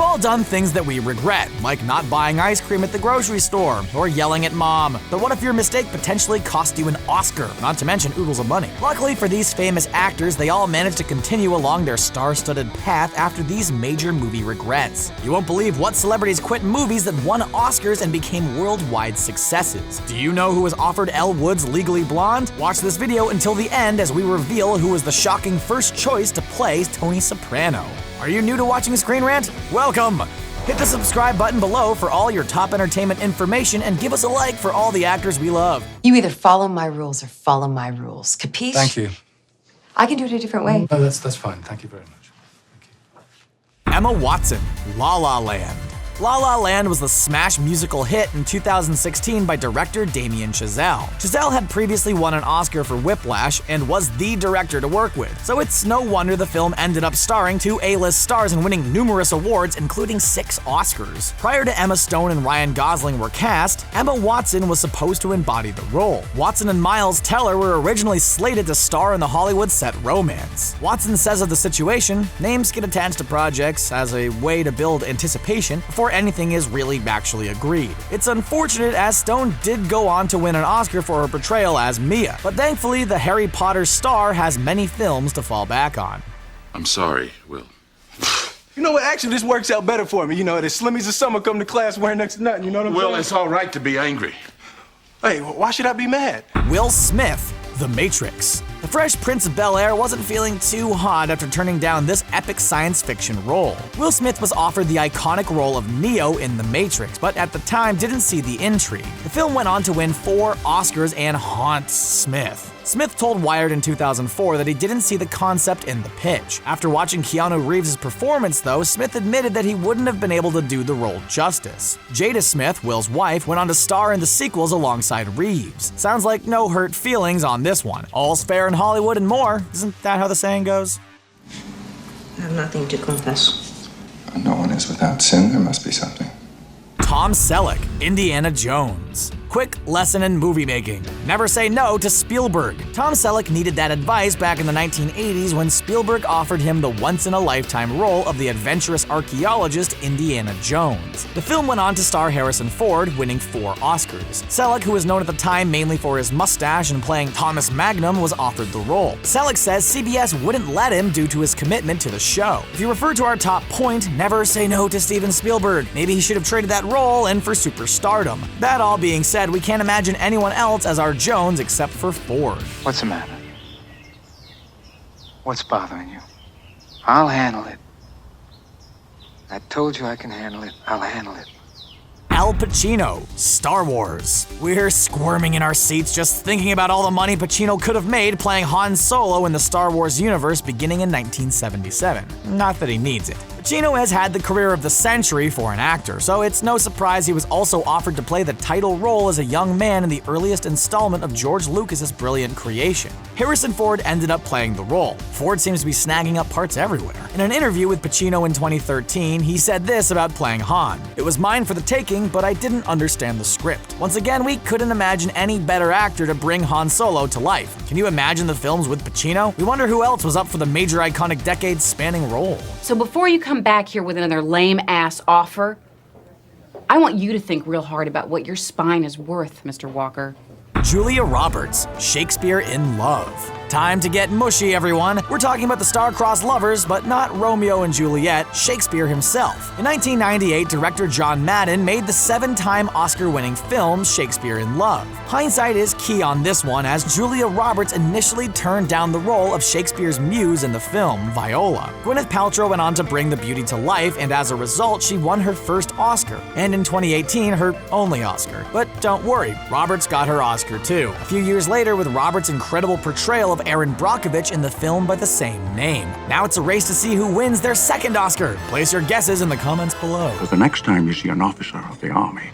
all done things that we regret, like not buying ice cream at the grocery store or yelling at mom. But what if your mistake potentially cost you an Oscar, not to mention oodles of money? Luckily for these famous actors, they all managed to continue along their star-studded path after these major movie regrets. You won't believe what celebrities quit movies that won Oscars and became worldwide successes. Do you know who was offered Elle Wood's Legally Blonde? Watch this video until the end as we reveal who was the shocking first choice to play Tony Soprano. Are you new to watching Screen Rant? Welcome! Hit the subscribe button below for all your top entertainment information and give us a like for all the actors we love. You either follow my rules or follow my rules. Capiche? Thank you. I can do it a different way. No, that's fine. Thank you very much. Thank you. Emma Watson, La La Land. La La Land was the smash musical hit in 2016 by director Damien Chazelle. Chazelle had previously won an Oscar for Whiplash and was the director to work with, so it's no wonder the film ended up starring two A-list stars and winning numerous awards, including 6 Oscars. Prior to Emma Stone and Ryan Gosling were cast, Emma Watson was supposed to embody the role. Watson and Miles Teller were originally slated to star in the Hollywood set Romance. Watson says of the situation, names get attached to projects as a way to build anticipation before anything is really actually agreed. It's unfortunate as Stone did go on to win an Oscar for her portrayal as Mia, but thankfully the Harry Potter star has many films to fall back on. I'm sorry, Will. You know what? Actually, this works out better for me. You know, the slimmies of summer come to class wearing next to nothing. You know what I'm saying? Will, it's all right to be angry. Hey, why should I be mad? Will Smith, The Matrix. The Fresh Prince of Bel-Air wasn't feeling too hot after turning down this epic science fiction role. Will Smith was offered the iconic role of Neo in The Matrix, but at the time didn't see the intrigue. The film went on to win 4 Oscars and haunts Smith. Smith told Wired in 2004 that he didn't see the concept in the pitch. After watching Keanu Reeves' performance, though, Smith admitted that he wouldn't have been able to do the role justice. Jada Smith, Will's wife, went on to star in the sequels alongside Reeves. Sounds like no hurt feelings on this one. All's fair in Hollywood and more. Isn't that how the saying goes? I have nothing to confess. No one is without sin. There must be something. Tom Selleck, Indiana Jones. Quick lesson in movie making. Never say no to Spielberg. Tom Selleck needed that advice back in the 1980s when Spielberg offered him the once-in-a-lifetime role of the adventurous archaeologist Indiana Jones. The film went on to star Harrison Ford, winning 4 Oscars. Selleck, who was known at the time mainly for his mustache and playing Thomas Magnum, was offered the role. Selleck says CBS wouldn't let him due to his commitment to the show. If you refer to our top point, never say no to Steven Spielberg. Maybe he should have traded that role in for superstardom. That all being said, we can't imagine anyone else as our Jones except for Ford. What's the matter? What's bothering you? I'll handle it. I told you I can handle it. I'll handle it. Al Pacino, Star Wars. We're squirming in our seats just thinking about all the money Pacino could have made playing Han Solo in the Star Wars universe beginning in 1977. Not that he needs it. Pacino has had the career of the century for an actor, so it's no surprise he was also offered to play the title role as a young man in the earliest installment of George Lucas's brilliant creation. Harrison Ford ended up playing the role. Ford seems to be snagging up parts everywhere. In an interview with Pacino in 2013, he said this about playing Han: "It was mine for the taking, but I didn't understand the script. Once again, we couldn't imagine any better actor to bring Han Solo to life. Can you imagine the films with Pacino? We wonder who else was up for the major iconic decades-spanning role." So before you come back here with another lame-ass offer, I want you to think real hard about what your spine is worth, Mr. Walker. Julia Roberts, Shakespeare in Love. Time to get mushy, everyone. We're talking about the star-crossed lovers, but not Romeo and Juliet, Shakespeare himself. In 1998, director John Madden made the 7-time Oscar-winning film Shakespeare in Love. Hindsight is key on this one, as Julia Roberts initially turned down the role of Shakespeare's muse in the film, Viola. Gwyneth Paltrow went on to bring the beauty to life, and as a result, she won her first Oscar, and in 2018, her only Oscar. But don't worry, Roberts got her Oscar too, a few years later with Roberts' incredible portrayal of Aaron Brockovich in the film by the same name. Now it's a race to see who wins their second Oscar. Place your guesses in the comments below. But the next time you see an officer of the army,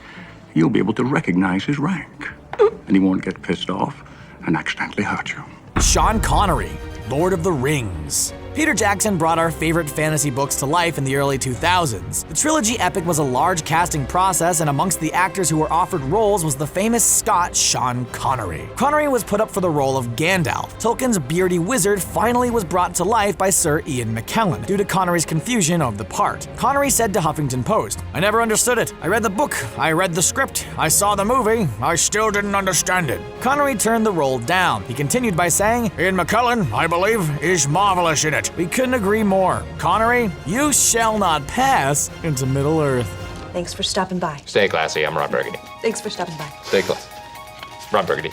you'll be able to recognize his rank. And he won't get pissed off and accidentally hurt you. Sean Connery, Lord of the Rings. Peter Jackson brought our favorite fantasy books to life in the early 2000s. The trilogy epic was a large casting process, and amongst the actors who were offered roles was the famous Scot Sean Connery. Connery was put up for the role of Gandalf. Tolkien's beardy wizard finally was brought to life by Sir Ian McKellen due to Connery's confusion of the part. Connery said to Huffington Post, "I never understood it. I read the book, I read the script, I saw the movie, I still didn't understand it." Connery turned the role down. He continued by saying, "Ian McKellen, I believe, is marvelous in it." We couldn't agree more. Connery, you shall not pass into Middle-earth. Thanks for stopping by. Stay classy, I'm Ron Burgundy. Thanks for stopping by. Stay classy. Ron Burgundy.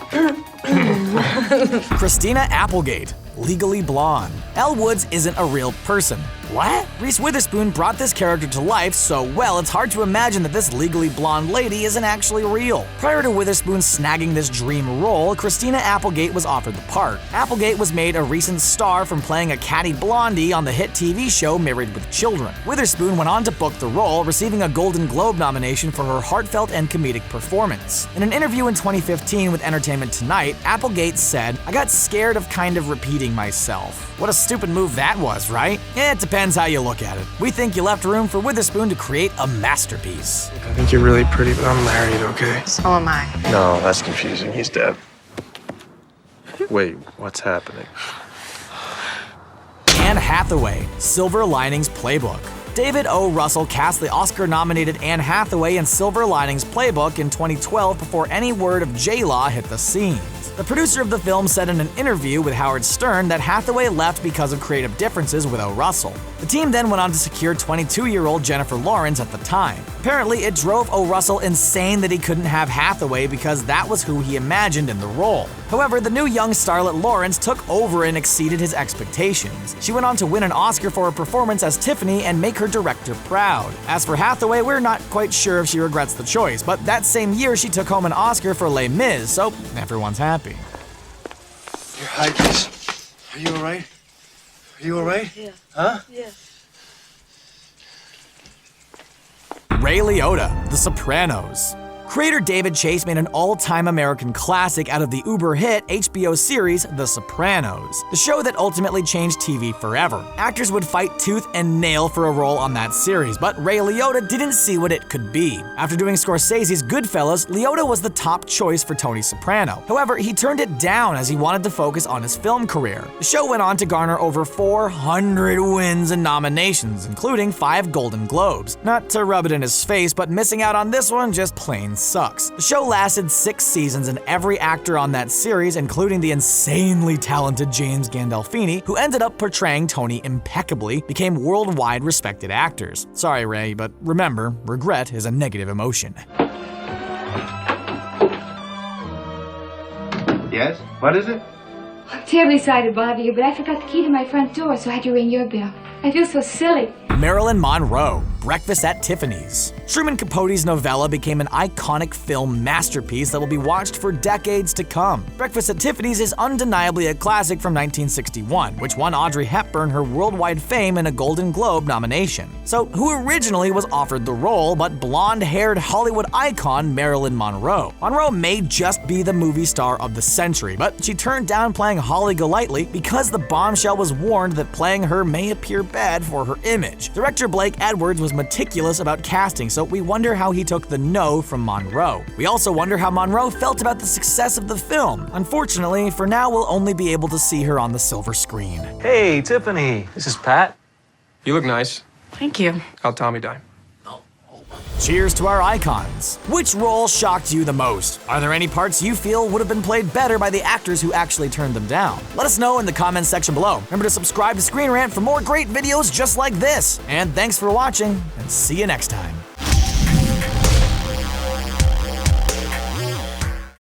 Christina Applegate, Legally Blonde. Elle Woods isn't a real person. What? Reese Witherspoon brought this character to life so well it's hard to imagine that this legally blonde lady isn't actually real. Prior to Witherspoon snagging this dream role, Christina Applegate was offered the part. Applegate was made a recent star from playing a catty blondie on the hit TV show Married with Children. Witherspoon went on to book the role, receiving a Golden Globe nomination for her heartfelt and comedic performance. In an interview in 2015 with Entertainment Tonight, Applegate said, "I got scared of kind of repeating myself." What a stupid move that was, right? It depends how you look at it. We think you left room for Witherspoon to create a masterpiece. I think you're really pretty, but I'm married, okay? So am I. No, that's confusing. He's dead. Wait, what's happening? Anne Hathaway, Silver Linings Playbook. David O. Russell cast the Oscar-nominated Anne Hathaway in Silver Linings Playbook in 2012 before any word of J-Law hit the scenes. The producer of the film said in an interview with Howard Stern that Hathaway left because of creative differences with O. Russell. The team then went on to secure 22-year-old Jennifer Lawrence at the time. Apparently, it drove O. Russell insane that he couldn't have Hathaway because that was who he imagined in the role. However, the new young starlet Lawrence took over and exceeded his expectations. She went on to win an Oscar for her performance as Tiffany and make her director proud. As for Hathaway, we're not quite sure if she regrets the choice, but that same year she took home an Oscar for Les Mis, so everyone's happy. Here, hide this. Are you all right? Are you all right? Yeah. Huh? Yeah. Ray Liotta, The Sopranos. Creator David Chase made an all-time American classic out of the uber-hit HBO series The Sopranos, the show that ultimately changed TV forever. Actors would fight tooth and nail for a role on that series, but Ray Liotta didn't see what it could be. After doing Scorsese's Goodfellas, Liotta was the top choice for Tony Soprano. However, he turned it down as he wanted to focus on his film career. The show went on to garner over 400 wins and nominations, including 5 Golden Globes. Not to rub it in his face, but missing out on this one just plain sucks. The show lasted 6 seasons, and every actor on that series, including the insanely talented James Gandolfini, who ended up portraying Tony impeccably, became worldwide respected actors. Sorry, Ray, but remember, regret is a negative emotion. Yes? What is it? I'm terribly sorry to bother you, but I forgot the key to my front door, so I had to ring your bell. I feel so silly. Marilyn Monroe, Breakfast at Tiffany's. Truman Capote's novella became an iconic film masterpiece that will be watched for decades to come. Breakfast at Tiffany's is undeniably a classic from 1961, which won Audrey Hepburn her worldwide fame and a Golden Globe nomination. So, who originally was offered the role but blonde-haired Hollywood icon Marilyn Monroe? Monroe may just be the movie star of the century, but she turned down playing Holly Golightly because the bombshell was warned that playing her may appear bad for her image. Director Blake Edwards was meticulous about casting, so we wonder how he took the no from Monroe. We also wonder how Monroe felt about the success of the film. Unfortunately, for now we'll only be able to see her on the silver screen. Hey, Tiffany. This is Pat. You look nice. Thank you. How'd Tommy die? Cheers to our icons. Which role shocked you the most? Are there any parts you feel would have been played better by the actors who actually turned them down? Let us know in the comments section below. Remember to subscribe to Screen Rant for more great videos just like this. And thanks for watching, and see you next time.